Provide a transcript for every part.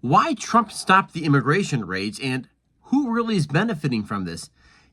why Trump stopped the immigration raids, and who really is benefiting from this.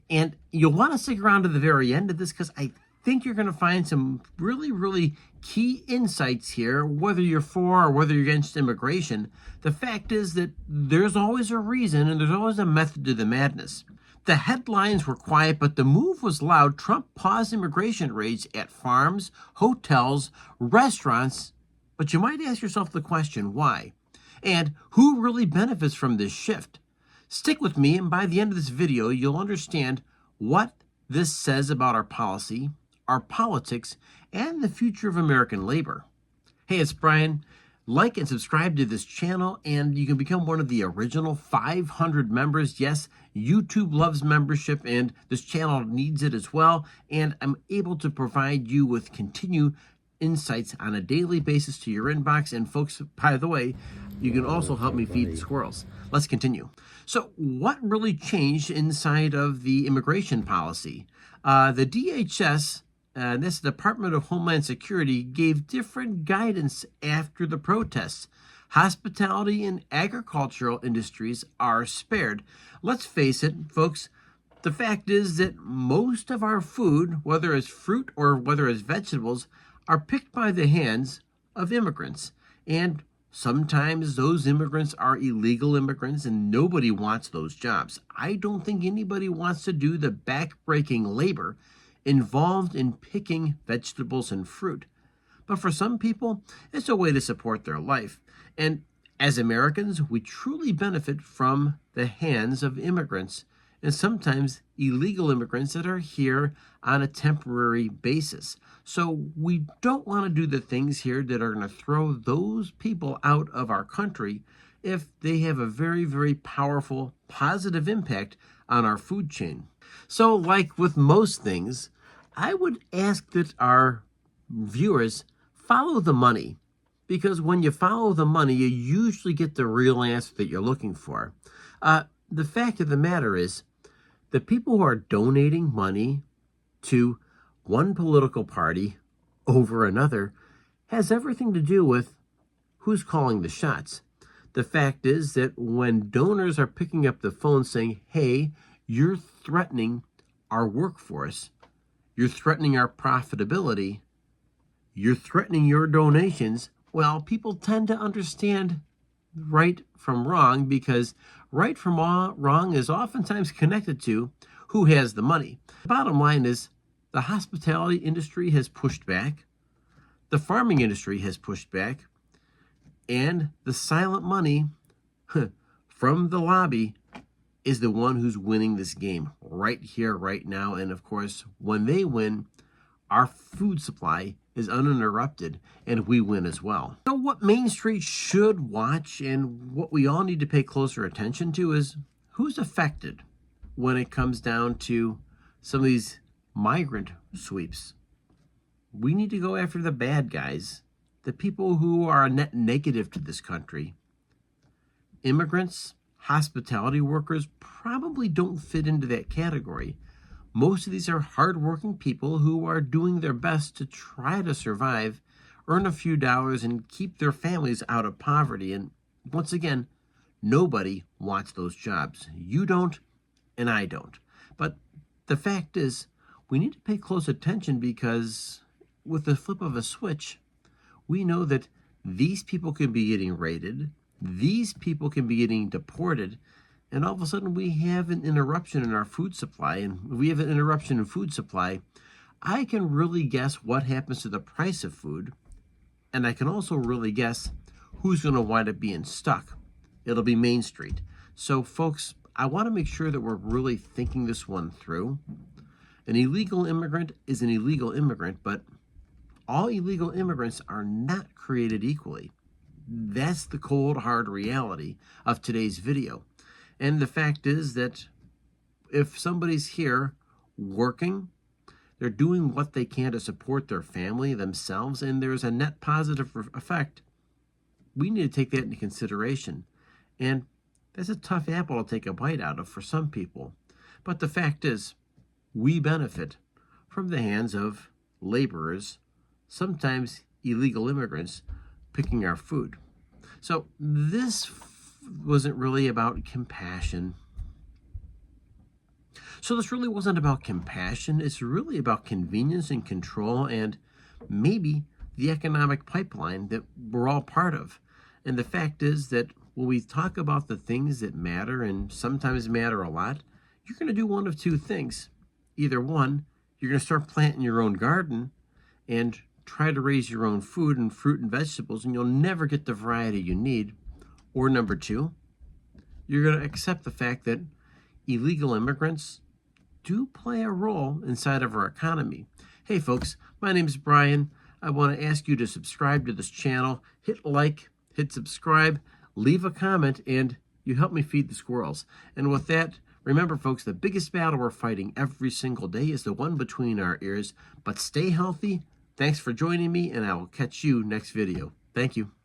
And you'll want to stick around to the very end of this because I think you're going to find some really, really key insights here, whether you're for or whether you're against immigration. The fact is that there's always a reason and there's always a method to the madness. The headlines were quiet, but the move was loud. Trump paused immigration raids at farms, hotels, restaurants. But you might ask yourself the question, why? And who really benefits from this shift? Stick with me, and by the end of this video, you'll understand what this says about our policy, our politics, and the future of American labor. Hey, it's Brian. Like and subscribe to this channel, and you can become one of the original 500 members. Yes, YouTube loves membership, and this channel needs it as well. And I'm able to provide you with continued insights on a daily basis to your inbox. And folks, by the way, you can also help me feed the squirrels. Let's continue. So what really changed inside of the immigration policy? The DHS, this Department of Homeland Security, gave different guidance after the protests. Hospitality and agricultural industries are spared. Let's face it, folks, the fact is that most of our food, whether it's fruit or whether it's vegetables, are picked by the hands of immigrants. And sometimes those immigrants are illegal immigrants, and nobody wants those jobs. I don't think anybody wants to do the back-breaking labor involved in picking vegetables and fruit. But for some people, it's a way to support their life. And as Americans, we truly benefit from the hands of immigrants, and sometimes illegal immigrants that are here on a temporary basis. So we don't want to do the things here that are going to throw those people out of our country if they have a very, very powerful, positive impact on our food chain. So like with most things, I would ask that our viewers follow the money, because when you follow the money, you usually get the real answer that you're looking for. The fact of the matter is, the people who are donating money to one political party over another has everything to do with who's calling the shots. The fact is that when donors are picking up the phone saying, hey, you're threatening our workforce, you're threatening our profitability, you're threatening your donations, well, people tend to understand right from wrong, because right from wrong is oftentimes connected to who has the money. The bottom line is the hospitality industry has pushed back, the farming industry has pushed back, and the silent money from the lobby is the one who's winning this game right here, right now. And of course, when they win, our food supply is uninterrupted, and we win as well. So what Main Street should watch, and what we all need to pay closer attention to, is who's affected when it comes down to some of these migrant sweeps. We need to go after the bad guys, the people who are a net negative to this country. Immigrants, hospitality workers probably don't fit into that category. Most of these are hardworking people who are doing their best to try to survive, earn a few dollars, and keep their families out of poverty. And once again, nobody wants those jobs. You don't, and I don't. But the fact is, we need to pay close attention, because with the flip of a switch, we know that these people can be getting raided, these people can be getting deported, and all of a sudden we have an interruption in our food supply. And we have an interruption in food supply, I can really guess what happens to the price of food, and I can also really guess who's going to wind up being stuck. It'll be Main Street. So folks, I want to make sure that we're really thinking this one through. An illegal immigrant is an illegal immigrant, but all illegal immigrants are not created equally. That's the cold, hard reality of today's video. And the fact is that if somebody's here working, they're doing what they can to support their family, themselves, and there's a net positive effect, we need to take that into consideration. And that's a tough apple to take a bite out of for some people. But the fact is, we benefit from the hands of laborers, sometimes illegal immigrants, picking our food. So this wasn't really about compassion. So this really wasn't about compassion. It's really about convenience and control, and maybe the economic pipeline that we're all part of. And the fact is that when we talk about the things that matter, and sometimes matter a lot, you're going to do one of two things. Either one, you're going to start planting your own garden and try to raise your own food and fruit and vegetables, and you'll never get the variety you need. Or number two, you're going to accept the fact that illegal immigrants do play a role inside of our economy. Hey folks, my name is Brian. I want to ask you to subscribe to this channel, hit like, hit subscribe, leave a comment, and you help me feed the squirrels. And with that, remember folks, the biggest battle we're fighting every single day is the one between our ears. But stay healthy. Thanks for joining me, and I will catch you next video. Thank you.